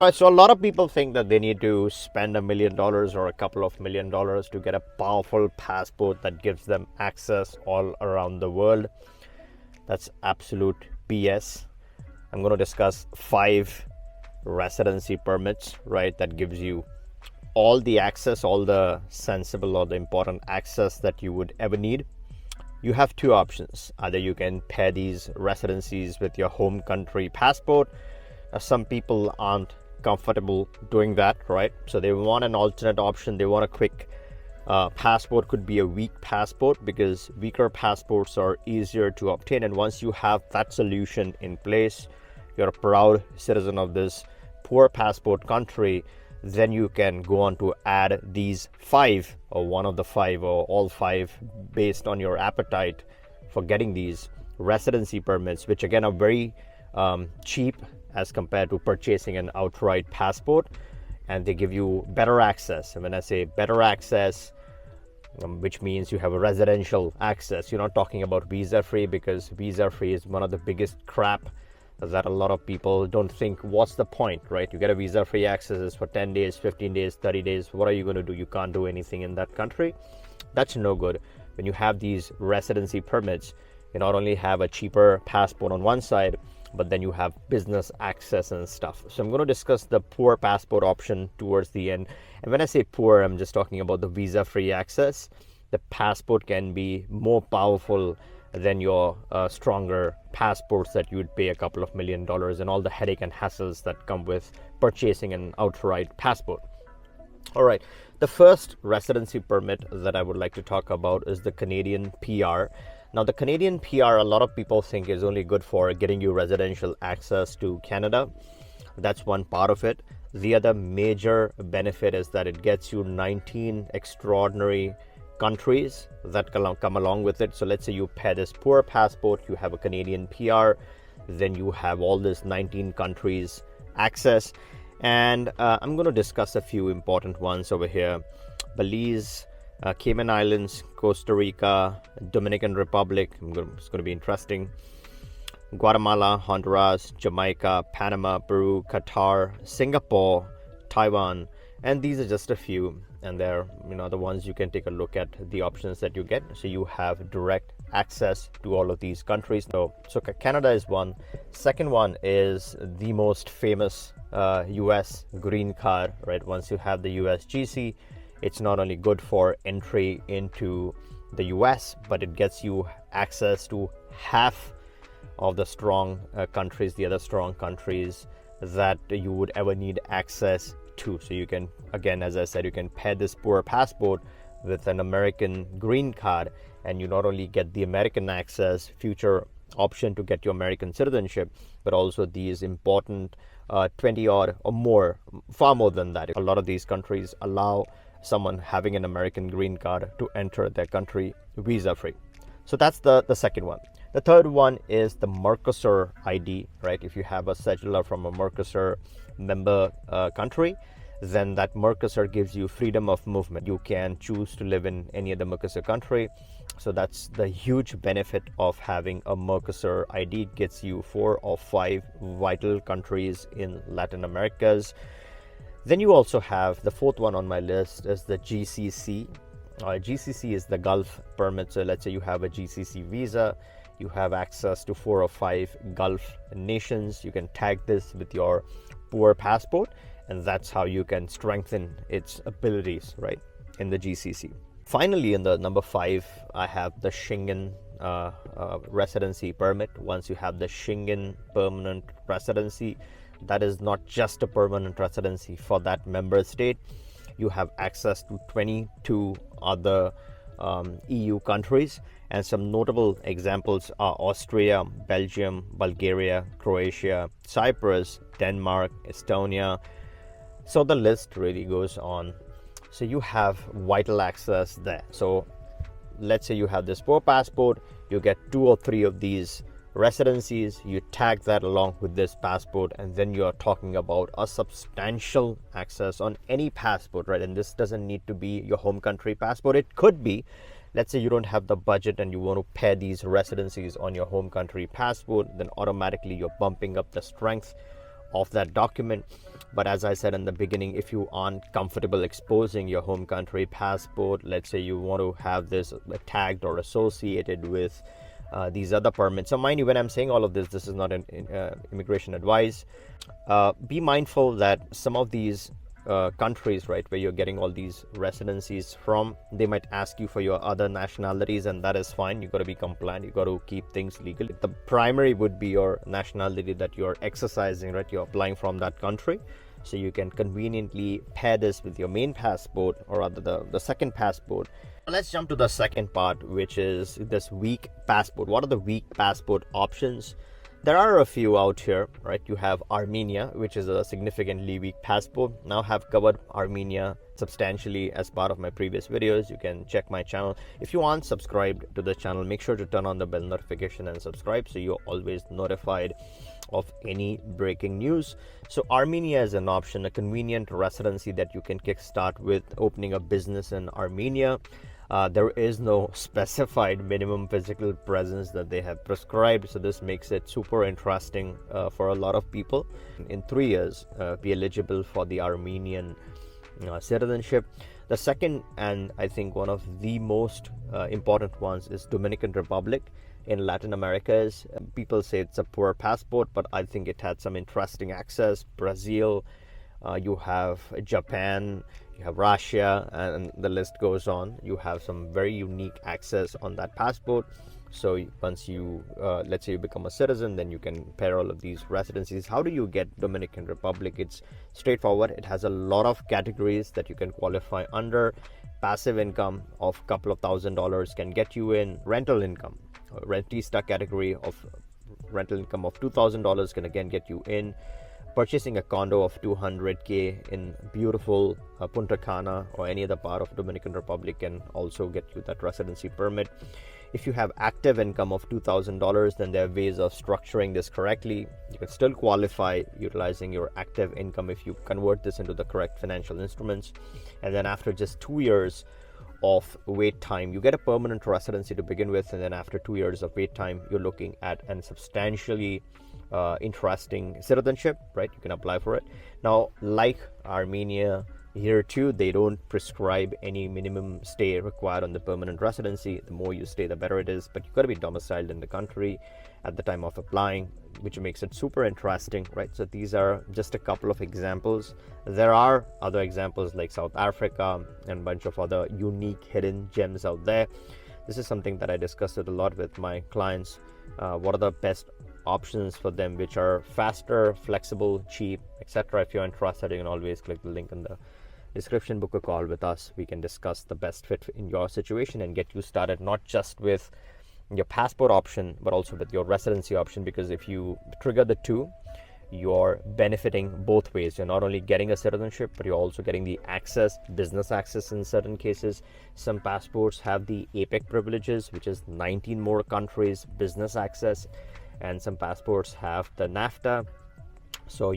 Right, so a lot of people think that they need to spend $1 million or a couple of $1 million to get a powerful passport that gives them access all around the world. That's absolute BS. I'm going to discuss 5 residency permits, right, that gives you all the access, all the sensible or the important access that you would ever need. You have 2 options. Either you can pair these residencies with your home country passport. Some people aren't comfortable doing that, right? So they want an alternate option. They want a quick passport. Could be a weak passport, because weaker passports are easier to obtain. And once you have that solution in place, you're a proud citizen of this poor passport country, then you can go on to add these 5 or one of the 5 or all 5 based on your appetite for getting these residency permits, which again are very cheap as compared to purchasing an outright passport, and they give you better access. And when I say better access, which means you have a residential access. You're not talking about visa free, because visa free is one of the biggest crap that a lot of people don't think. What's the point, right? You get a visa free access for 10 days, 15 days, 30 days. What are you going to do? You can't do anything in that country. That's no good. When you have these residency permits, you not only have a cheaper passport on one side, but then you have business access and stuff. So I'm going to discuss the poor passport option towards the end. And when I say poor, I'm just talking about the visa-free access. The passport can be more powerful than your stronger passports that you would pay a couple of $1 million, and all the headache and hassles that come with purchasing an outright passport. All right, the first residency permit that I would like to talk about is the Canadian PR. Now, the Canadian PR, a lot of people think is only good for getting you residential access to Canada. That's one part of it. The other major benefit is that it gets you 19 extraordinary countries that come along with it. So let's say you pair this poor passport, you have a Canadian PR, then you have all this 19 countries access. And I'm going to discuss a few important ones over here. Belize, Cayman Islands, Costa Rica, Dominican Republic. It's going to be interesting. Guatemala, Honduras, Jamaica, Panama, Peru, Qatar, Singapore, Taiwan, and these are just a few. And they're the ones you can take a look at the options that you get. So you have direct access to all of these countries. So Canada is one. Second one is the most famous US green card, right? Once you have the US GC, it's not only good for entry into the US, but it gets you access to half of the strong countries, the other strong countries that you would ever need access to. So you can, again, as I said, you can pair this poor passport with an American green card, and you not only get the American access, future option to get your American citizenship, but also these important 20 odd or more, far more than that. A lot of these countries allow someone having an American green card to enter their country visa free. So that's the second one. The third one is the Mercosur ID, right? If you have a cedula from a Mercosur member country, then that Mercosur gives you freedom of movement. You can choose to live in any other Mercosur country. So that's the huge benefit of having a Mercosur ID. It gets you 4 or 5 vital countries in Latin Americas. Then you also have the fourth one on my list is the GCC. GCC is the Gulf permit. So let's say you have a GCC visa, you have access to 4 or 5 Gulf nations. You can tag this with your poor passport, and that's how you can strengthen its abilities, right, in the GCC. Finally, in the number 5, I have the Schengen residency permit. Once you have the Schengen Permanent Residency, that is not just a permanent residency for that member state. You have access to 22 other EU countries, and some notable examples are Austria, Belgium, Bulgaria, Croatia, Cyprus, Denmark, Estonia. So the list really goes on. So you have vital access there. So let's say you have this poor passport, you get 2 or 3 of these residencies, you tag that along with this passport, and then you're talking about a substantial access on any passport, right? And this doesn't need to be your home country passport. It could be, let's say you don't have the budget and you want to pair these residencies on your home country passport, then automatically you're bumping up the strength of that document. But as I said in the beginning, if you aren't comfortable exposing your home country passport, let's say you want to have this tagged or associated with these other permits. So mind you, when I'm saying all of this, this is not an immigration advice. Be mindful that some of these countries, right, where you're getting all these residencies from, they might ask you for your other nationalities, and that is fine. You got to be compliant, you got to keep things legal. The primary would be your nationality that you're exercising, right? You're applying from that country, so you can conveniently pair this with your main passport, or rather the second passport. Let's jump to the second part, which is this weak passport. What are the weak passport options? There are a few out here, right? You have Armenia, which is a significantly weak passport. Now have covered Armenia substantially as part of my previous videos. You can check my channel. If you aren't subscribed to the channel, make sure to turn on the bell notification and subscribe so you're always notified of any breaking news. So Armenia is an option, a convenient residency that you can kickstart with opening a business in Armenia. There is no specified minimum physical presence that they have prescribed, so this makes it super interesting for a lot of people. In 3 years, be eligible for the Armenian citizenship. The second, and I think one of the most important ones, is Dominican Republic in Latin America. People say it's a poor passport, but I think it had some interesting access. Brazil, you have Japan, you have Russia, and the list goes on. You have some very unique access on that passport. So once you, let's say you become a citizen, then you can pair all of these residencies. How do you get Dominican Republic? It's straightforward. It has a lot of categories that you can qualify under. Passive income of a couple of $1,000s can get you in. Rental income, rentista category of rental income of $2,000 can again get you in. Purchasing a condo of $200K in beautiful Punta Cana or any other part of Dominican Republic can also get you that residency permit. If you have active income of $2,000, then there are ways of structuring this correctly. You can still qualify utilizing your active income if you convert this into the correct financial instruments. And then after just 2 years of wait time, you get a permanent residency to begin with, and then after 2 years of wait time, you're looking at an substantially interesting citizenship, right? You can apply for it. Now, like Armenia, here too, they don't prescribe any minimum stay required on the permanent residency. The more you stay, the better it is, but you've got to be domiciled in the country at the time of applying, which makes it super interesting, right? So these are just a couple of examples. There are other examples like South Africa and a bunch of other unique hidden gems out there. This is something that I discussed a lot with my clients. What are the best options for them, which are faster, flexible, cheap, etc. If you're interested, you can always click the link in the description, book a call with us. We can discuss the best fit in your situation and get you started, not just with your passport option, but also with your residency option, because if you trigger the two, you're benefiting both ways. You're not only getting a citizenship, but you're also getting the access, business access in certain cases. Some passports have the APEC privileges, which is 19 more countries business access, and some passports have the NAFTA. So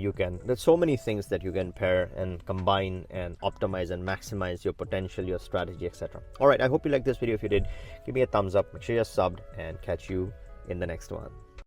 there's so many things that you can pair and combine and optimize and maximize your potential, your strategy, etc. All right, I hope you liked this video. If you did, give me a thumbs up, make sure you're subbed, and catch you in the next one.